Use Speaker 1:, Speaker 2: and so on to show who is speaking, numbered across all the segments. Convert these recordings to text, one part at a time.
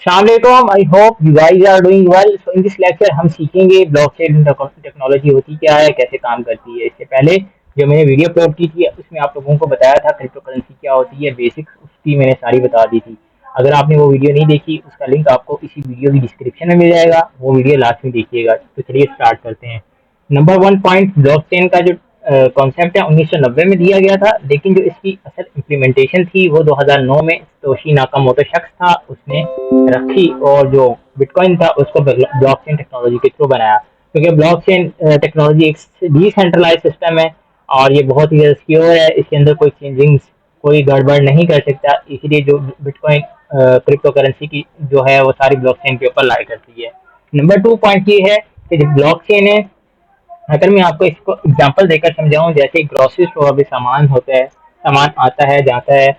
Speaker 1: अस्सलामुअलैकुम, I hope you guys are doing well. So in this lecture हम सीखेंगे blockchain technology होती क्या है, कैसे काम करती है। इससे पहले जो मैंने वीडियो अपलोड की थी उसमें आप लोगों को बताया था क्रिप्टो करेंसी क्या होती है, बेसिक्स उसकी मैंने सारी बता दी थी। अगर आपने वो वीडियो नहीं देखी उसका लिंक आपको इसी वीडियो की डिस्क्रिप्शन में मिल जाएगा, वो वीडियो लास्ट में देखिएगा। तो चलिए स्टार्ट करते हैं। नंबर वन पॉइंट, ब्लॉकचेन का जो कॉन्सेप्ट है 1990 में दिया गया था, लेकिन जो इसकी असल इम्प्लीमेंटेशन थी वो 2009 में तोशी नाकामोटो शख्स था उसने रखी, और जो बिटकॉइन था उसको ब्लॉकचेन टेक्नोलॉजी के थ्रू बनाया। क्योंकि ब्लॉकचेन टेक्नोलॉजी एक डिसेंट्रलाइज सिस्टम है और ये बहुत ही सिक्योर है, इसके अंदर कोई चेंजिंग कोई गड़बड़ नहीं कर सकता। इसलिए जो बिटकॉइन क्रिप्टो करेंसी की जो है वो सारी ब्लॉकचेन के ऊपर लाई करती है। नंबर टू पॉइंट ये है कि जो ब्लॉकचेन है, अगर मैं आपको इसको एग्जांपल देकर समझाऊं, जैसे ग्रोसरी स्टोर में सामान होता है, सामान आता है जाता है,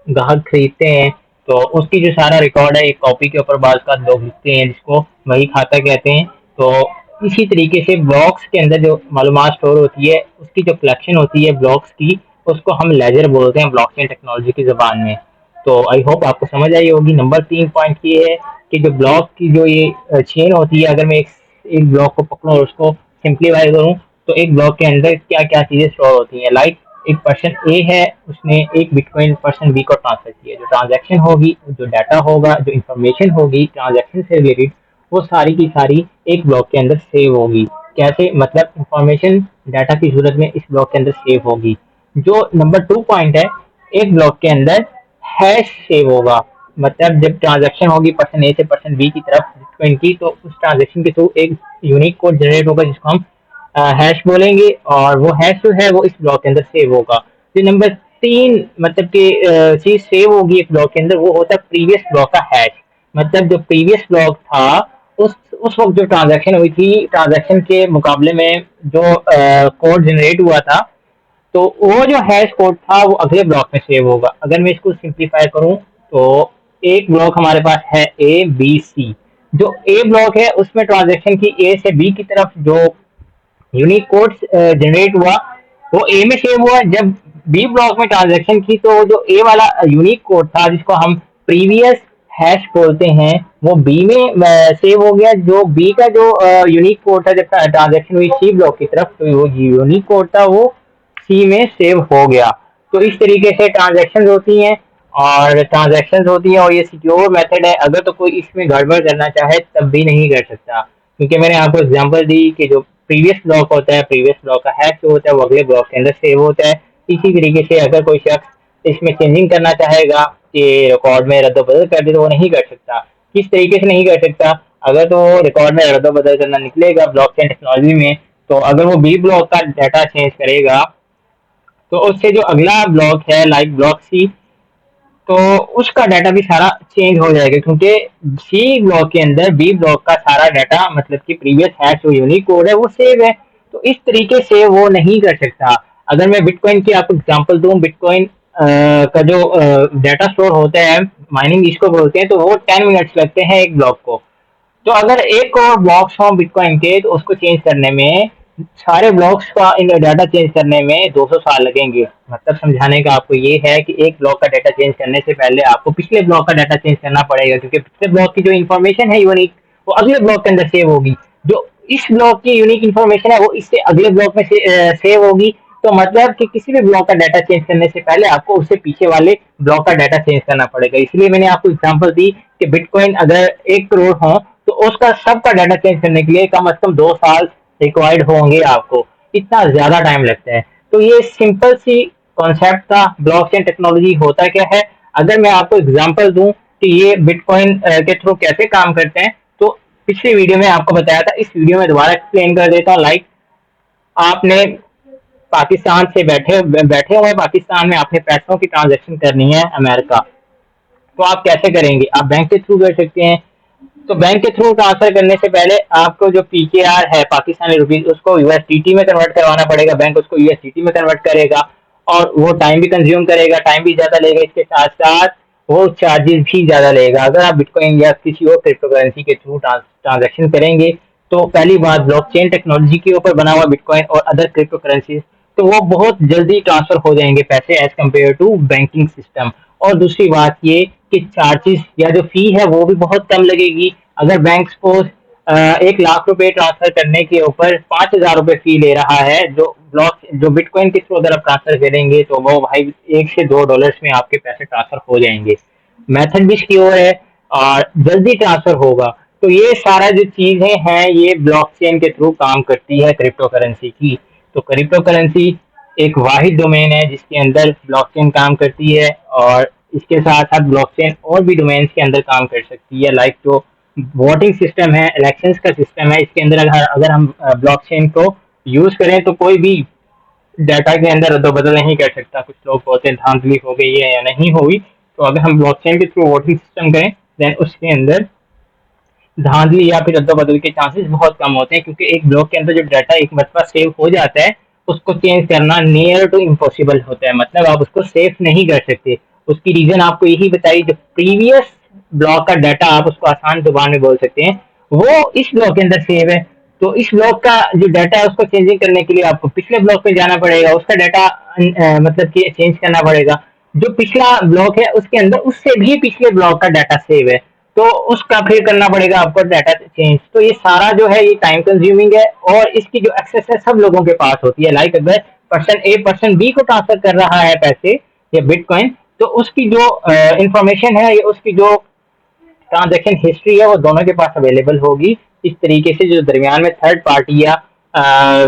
Speaker 1: ग्राहक खरीदते हैं, तो उसकी जो सारा रिकॉर्ड है एक कॉपी के ऊपर बाज़ का लोग लिखते हैं जिसको वही खाता कहते हैं। तो इसी तरीके से ब्लॉक्स के अंदर जो मालूमात स्टोर होती है उसकी जो कलेक्शन होती है ब्लॉक्स की, उसको हम लेजर बोलते हैं ब्लॉकचेन टेक्नोलॉजी की ज़बान में। तो आई होप आपको समझ आई होगी। नंबर तीन पॉइंट ये है कि जो ब्लॉक की जो ये चेन होती है, अगर मैं एक ब्लॉक को पकड़ूं और उसको सिंप्लीफाई करूं, तो एक ब्लॉक के अंदर क्या क्या चीजें स्टोर होती हैं। लाइक एक पर्सन ए है, उसने एक बिटकॉइन पर्सन बी को ट्रांसफर किया, जो ट्रांजैक्शन होगी, जो डाटा होगा, जो इंफॉर्मेशन होगी ट्रांजैक्शन से रिलेटेड, वो सारी की सारी एक ब्लॉक के अंदर सेव होगी। कैसे, मतलब इंफॉर्मेशन डाटा की सूरत में इस ब्लॉक के अंदर सेव होगी। जो नंबर टू पॉइंट है, एक ब्लॉक के अंदर हैश सेव होगा। मतलब जब ट्रांजैक्शन होगी पर्सन ए से पर्सन बी की तरफ बिटकॉइन की, तो उस ट्रांजैक्शन के थ्रू एक यूनिक कोड जनरेट होगा जिसको हम हैश बोलेंगे, और वो हैश जो है वो इस ब्लॉक के अंदर सेव होगा। जो नंबर तीन मतलब कि चीज सेव होगी एक ब्लॉक के अंदर, वो होता है प्रीवियस ब्लॉक का हैश। मतलब जो प्रीवियस ब्लॉक था, उस वक्त जो ट्रांजैक्शन हुई थी, ट्रांजैक्शन के मुकाबले में जो कोड जनरेट हुआ था, तो वो जो हैश कोड था वो अगले ब्लॉक में सेव होगा। अगर मैं इसको सिंप्लीफाई करूं, तो एक ब्लॉक हमारे पास है ए बी सी। जो ए ब्लॉक है उसमें ट्रांजैक्शन की ए से बी की तरफ जो यूनिक कोड जनरेट हुआ वो ए में सेव हुआ। जब बी ब्लॉक में ट्रांजैक्शन की, तो जो ए वाला यूनिक कोड था जिसको हम प्रीवियस हैश बोलते हैं, वो बी में सेव हो गया। जो बी का जो यूनिक कोड था जब ट्रांजैक्शन हुई सी ब्लॉक की तरफ, तो वो यूनिक कोड था वो सी में सेव हो गया। तो इस तरीके से ट्रांजैक्शन होती हैं, और ये सिक्योर मेथड है। अगर तो कोई इसमें गड़बड़ करना चाहे तब भी नहीं कर सकता, क्योंकि मैंने आपको एग्जांपल दी कि जो प्रीवियस ब्लॉक होता है, प्रीवियस ब्लॉक का हैश जो होता है वो अगले ब्लॉक के अंदर सेव होता है। इसी तरीके से अगर कोई शख्स इसमें चेंजिंग करना चाहेगा कि रिकॉर्ड में रद्द बदल कर दे, तो वो नहीं कर सकता। किस तरीके से नहीं कर सकता? अगर तो रिकॉर्ड में रद्द बदल करना निकलेगा ब्लॉकचेन टेक्नोलॉजी में, तो अगर वो बी ब्लॉक का डाटा चेंज करेगा, तो उससे जो अगला ब्लॉक है लाइक ब्लॉक सी, तो उसका डाटा भी सारा चेंज हो जाएगा, क्योंकि सी ब्लॉक के अंदर बी ब्लॉक का सारा डाटा, मतलब कि प्रीवियस हैश जो यूनिक कोड है वो सेव है। तो इस तरीके से वो नहीं कर सकता। अगर मैं बिटकॉइन की आपको एग्जांपल दूं, बिटकॉइन का जो डाटा स्टोर होता है, माइनिंग इसको बोलते हैं, तो वो 10 मिनट्स लगते हैं एक ब्लॉक को। तो अगर एक और ब्लॉक्स हो बिटकॉइन के, तो उसको चेंज करने में, सारे ब्लॉक्स का इन डाटा चेंज करने में 200 साल लगेंगे। मतलब समझाने का आपको ये है कि एक ब्लॉक का डाटा चेंज करने से पहले आपको पिछले ब्लॉक का डाटा चेंज करना पड़ेगा, क्योंकि पिछले ब्लॉक की जो इन्फॉर्मेशन है यूनिक, वो अगले ब्लॉक के अंदर सेव होगी। जो इस ब्लॉक की यूनिक इन्फॉर्मेशन है वो इससे अगले ब्लॉक में सेव होगी। तो मतलब कि किसी भी ब्लॉक का डाटा चेंज करने से पहले आपको उससे पीछे वाले ब्लॉक का डाटा चेंज करना पड़ेगा। इसलिए मैंने आपको एग्जांपल दी कि बिटकॉइन अगर 1 करोड़ हो, तो उसका सबका डाटा चेंज करने के लिए कम से कम 2 साल रिक्वायर्ड होंगे आपको। इतना ज्यादा टाइम लगता है। तो ये सिंपल सी कॉन्सेप्ट था ब्लॉकचेन टेक्नोलॉजी होता क्या है। अगर मैं आपको एग्जांपल दूं कि ये बिटकॉइन के थ्रू कैसे काम करते हैं, तो पिछली वीडियो में आपको बताया था, इस वीडियो में दोबारा एक्सप्लेन कर देता हूँ। लाइक आपने पाकिस्तान से बैठे हुए पाकिस्तान में आपने पैसों की ट्रांजेक्शन करनी है अमेरिका, तो आप कैसे करेंगे? आप बैंक के थ्रू कर सकते हैं। तो बैंक के थ्रू ट्रांसफर करने से पहले आपको जो पीकेआर है पाकिस्तानी रुपीज, उसको यूएसडीटी में कन्वर्ट करवाना पड़ेगा। बैंक उसको यूएसडीटी में कन्वर्ट करेगा, और वो टाइम भी कंज्यूम करेगा, टाइम भी ज्यादा लेगा। इसके साथ साथ वो चार्जेस भी ज्यादा लेगा। अगर आप बिटकॉइन या किसी और क्रिप्टो करेंसी के थ्रू ट्रांजेक्शन करेंगे, तो पहली बात ब्लॉकचेन टेक्नोलॉजी के ऊपर बना हुआ बिटकॉइन और अदर क्रिप्टो करेंसीज, तो वो बहुत जल्दी ट्रांसफर हो जाएंगे पैसे as compare to banking system. और दूसरी बात ये की चार्जेस या जो फी है वो भी बहुत कम लगेगी। अगर बैंक सपोज 1 लाख रुपए ट्रांसफर करने के ऊपर 5,000 रुपए फी ले रहा है, जो बिटकॉइन के थ्रू अगर आप ट्रांसफर करेंगे तो वो भाई $1 से $2 में आपके पैसे ट्रांसफर हो जाएंगे। मेथड भी सिक्योर है और जल्दी ट्रांसफर होगा। तो ये सारा जो चीजें हैं ये ब्लॉकचेन के थ्रू काम करती है क्रिप्टो करेंसी की। तो क्रिप्टो करेंसी एक वाहिद डोमेन है जिसके अंदर ब्लॉकचेन काम करती है, और इसके साथ साथ ब्लॉकचेन और भी डोमेन्स के अंदर काम कर सकती है। लाइक जो वोटिंग सिस्टम है, इलेक्शंस का सिस्टम है, इसके अंदर अगर अगर हम ब्लॉकचेन को यूज करें तो कोई भी डाटा के अंदर अदल-बदल नहीं कर सकता। कुछ लोग बोलते हैं धांधली हो गई है या नहीं हुई, तो अगर हम ब्लॉकचेन के थ्रू वोटिंग सिस्टम करें देन उसके अंदर धांधली या फिर अदल-बदल के चांसेस बहुत कम होते हैं, क्योंकि एक ब्लॉक के अंदर जो डाटा एक मरतबा सेव हो जाता है उसको चेंज करना नियर टू इम्पॉसिबल होता है। मतलब आप उसको सेव नहीं कर सकते। उसकी रीजन आपको यही बताई, जो प्रीवियस ब्लॉक का डाटा आप उसको आसान जुबान में बोल सकते हैं वो इस ब्लॉक के अंदर सेव है। तो इस ब्लॉक का जो डाटा है उसको चेंजिंग करने के लिए आपको पिछले ब्लॉक पे जाना पड़ेगा, उसका डाटा मतलब कि चेंज करना पड़ेगा। जो पिछला ब्लॉक है उसके अंदर उससे भी पिछले ब्लॉक का डाटा सेव है, तो उसका फिर करना पड़ेगा आपको डाटा चेंज। तो ये सारा जो है ये टाइम कंज्यूमिंग है, और इसकी जो एक्सेस है सब लोगों के पास होती है। लाइक अगर पर्सन ए पर्सन बी को ट्रांसफर कर रहा है पैसे या बिटकॉइन, तो उसकी जो इंफॉर्मेशन है, या उसकी जो ट्रांजैक्शन हिस्ट्री है वो दोनों के पास अवेलेबल होगी। इस तरीके से जो दरमियान में थर्ड पार्टी या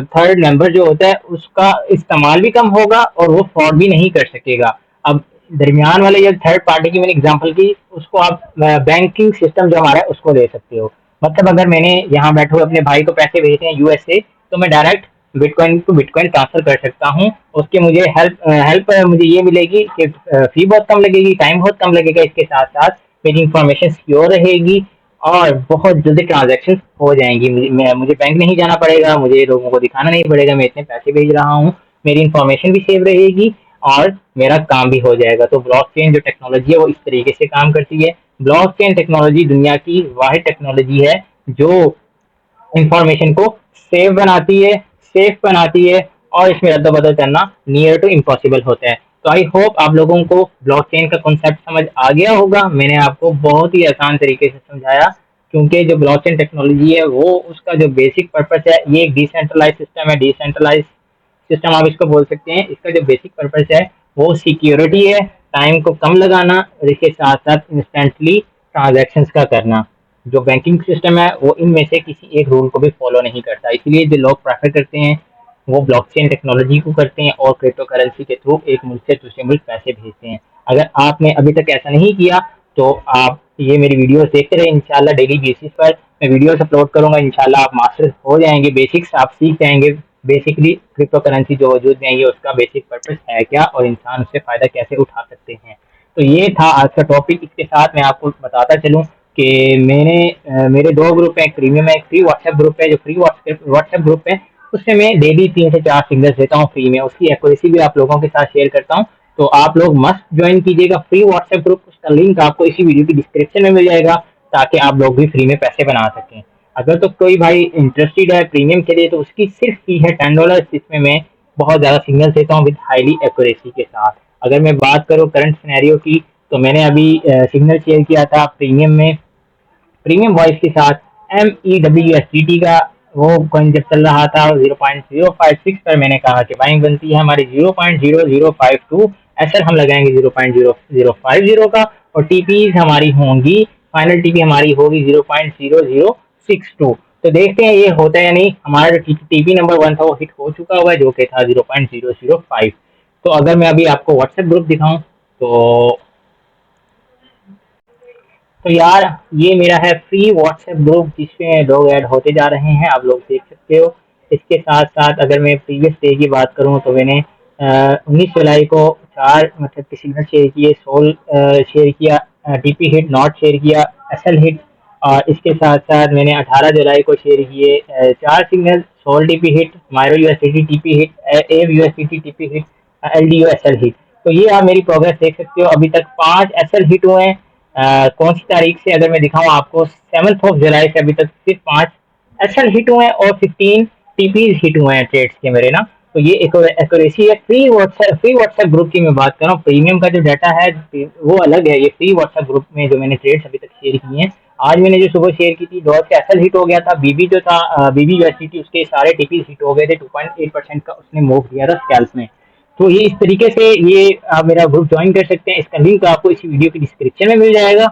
Speaker 1: थर्ड मेंबर जो होता है उसका इस्तेमाल भी कम होगा और वो फ्रॉड भी नहीं कर सकेगा। अब दरमियान वाले या थर्ड पार्टी की मैंने एग्जांपल की, उसको आप बैंकिंग सिस्टम जो हमारा है उसको ले सकते हो। मतलब अगर मैंने यहाँ बैठे हुए अपने भाई को पैसे भेजने हैं यूएसए, तो मैं direct bitcoin to bitcoin transfer कर सकता हूँ। उसके मुझे हेल्प मुझे ये मिलेगी कि फी बहुत कम लगेगी, टाइम बहुत कम लगेगा, इसके साथ साथ मेरी इंफॉर्मेशन सिक्योर रहेगी और बहुत जल्दी ट्रांजैक्शन हो जाएंगी। मुझे बैंक नहीं जाना पड़ेगा, मुझे लोगों को दिखाना नहीं पड़ेगा मैं इतने पैसे भेज रहा हूँ। मेरी इंफॉर्मेशन भी सेव रहेगी और मेरा काम भी हो जाएगा। तो ब्लॉकचेन जो टेक्नोलॉजी है वो इस तरीके से काम करती है। ब्लॉकचेन टेक्नोलॉजी दुनिया की वाहिद टेक्नोलॉजी है जो इंफॉर्मेशन को सेव बनाती है, सेफ बनाती है, और इसमें रद्द बदल करना नियर टू इम्पॉसिबल होता है। तो आई होप आप लोगों को ब्लॉकचेन का कॉन्सेप्ट समझ आ गया होगा। मैंने आपको बहुत ही आसान तरीके से समझाया, क्योंकि जो ब्लॉकचेन टेक्नोलॉजी है वो उसका जो बेसिक पर्पस है ये एक डिसेंट्रलाइज सिस्टम है। डिसेंट्रलाइज सिस्टम आप इसको बोल सकते हैं। इसका जो बेसिक पर्पस है वो सिक्योरिटी है, टाइम को कम लगाना, और इसके साथ साथ इंस्टेंटली ट्रांजेक्शन का करना। जो बैंकिंग सिस्टम है वो इनमें से किसी एक रूल को भी फॉलो नहीं करता, इसलिए जो लोग प्रेफर करते हैं वो ब्लॉकचेन टेक्नोलॉजी को करते हैं और क्रिप्टो करेंसी के थ्रू एक मुल्क से दूसरे मुल्क पैसे भेजते हैं। अगर आपने अभी तक ऐसा नहीं किया तो आप ये मेरी वीडियोस देखते रहे। इंशाल्लाह डेली बेसिस पर मैं वीडियोस अपलोड करूंगा। इंशाल्लाह आप मास्टर हो जाएंगे, बेसिक्स आप सीख जाएंगे। बेसिकली क्रिप्टो करेंसी जो वजूद में आई है उसका बेसिक पर्पस है क्या और इंसान उससे फायदा कैसे उठा सकते हैं। तो ये था आज का टॉपिक। इसके साथ मैं आपको बताता चलूँ कि मेरे 2 ग्रुप हैं, एक प्रीमियम है, एक फ्री व्हाट्सएप ग्रुप है। जो फ्री व्हाट्सएप ग्रुप है उससे मैं डेली 3 से 4 सिग्नल्स देता हूँ फ्री में, उसकी एक्यूरेसी भी आप लोगों के साथ शेयर करता हूँ। तो आप लोग मस्ट ज्वाइन कीजिएगा फ्री व्हाट्सएप ग्रुप। उसका लिंक आपको इसी वीडियो की डिस्क्रिप्शन में मिल जाएगा, ताकि आप लोग भी फ्री में पैसे बना सकें। अगर तो कोई भाई इंटरेस्टेड है प्रीमियम के लिए तो उसकी सिर्फ फी है $10, जिसमें मैं बहुत ज़्यादा सिग्नल देता हूँ विद हाईली एक्यूरेसी के साथ। अगर मैं बात करूँ करंट सिनेरियो की, तो मैंने अभी सिग्नल शेयर किया था प्रीमियम में, प्रीमियम वॉइस के साथ MEWSDT का वो कॉइन जब चल रहा था 0.056 पर, मैंने कहा कि बाइंग बनती है हमारी 0.0052। एसएल हम लगाएंगे 0.0050 का, और टीपीज हमारी होंगी, फाइनल टीपी हमारी होगी 0.0062। तो देखते हैं ये होता है या नहीं। हमारा जो टीपी नंबर 1 था वो हिट हो चुका हुआ है, जो कि था 0.005। तो अगर मैं अभी आपको व्हाट्सएप ग्रुप दिखाऊं तो यार ये मेरा है फ्री व्हाट्सएप ग्रुप जिसमें लोग ऐड होते जा रहे हैं, आप लोग देख सकते हो। इसके साथ साथ अगर मैं प्रीवियस डे की बात करूं तो मैंने 19 जुलाई को 4 मतलब कि सिग्नल शेयर किए, सोल शेयर किया, टीपी हिट नॉट शेयर किया, एसएल हिट। और इसके साथ साथ मैंने 18 जुलाई को शेयर किए 4 signal, SOL TP hit, Myro USDT TP hit, एव USDT TP hit, LDO SL hit. तो ये आप मेरी प्रोग्रेस देख सकते हो। अभी तक 5 एसएल हिट हुए हैं। कौन सी तारीख से अगर मैं दिखाऊं आपको, 7 जुलाई से अभी तक सिर्फ 5 एसएल हिट हुए हैं और 15 टीपीज हिट हुए हैं ट्रेड्स के मेरे ना। तो ये एक एक्यूरेसी है। फ्री व्हाट्सएप ग्रुप की मैं बात कर रहा हूँ। प्रीमियम का जो डाटा है वो अलग है। ये फ्री व्हाट्सएप ग्रुप में जो मैंने ट्रेड्स अभी तक शेयर की हैं, आज मैंने जो सुबह शेयर की थी, डॉट से एसएल हिट हो गया था। बीबी जो था, बीबी यूएसडीटी, उसके सारे टीपी हिट हो गए थे। 2.8% का उसने मूव किया था स्कैल्प में। तो ये इस तरीके से ये आप मेरा ग्रुप ज्वाइन कर सकते हैं। इसका लिंक आपको इस वीडियो की डिस्क्रिप्शन में मिल जाएगा।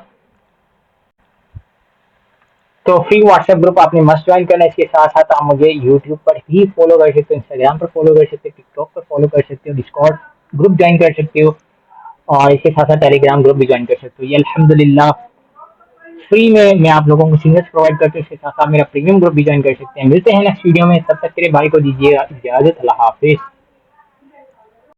Speaker 1: तो फ्री व्हाट्सएप ग्रुप आपने मस्ट ज्वाइन करना है। इसके साथ साथ आप मुझे यूट्यूब पर भी फॉलो कर सकते हो, इंस्टाग्राम पर फॉलो कर सकते हो, टिकटॉक पर फॉलो कर सकते हो, डिस्कॉर्ड ग्रुप ज्वाइन कर सकते हो, और इसके साथ साथ टेलीग्राम ग्रुप भी ज्वाइन कर सकते हो। ये अल्हम्दुलिल्लाह फ्री में मैं आप लोगों को सिग्नल्स प्रोवाइड करते हूँ। इसके साथ आप मेरा प्रीमियम ग्रुप भी ज्वाइन कर सकते हैं। मिलते हैं नेक्स्ट वीडियो में, तब तक के लिए भाई को दीजिए इजाजत। अल्लाह हाफिज।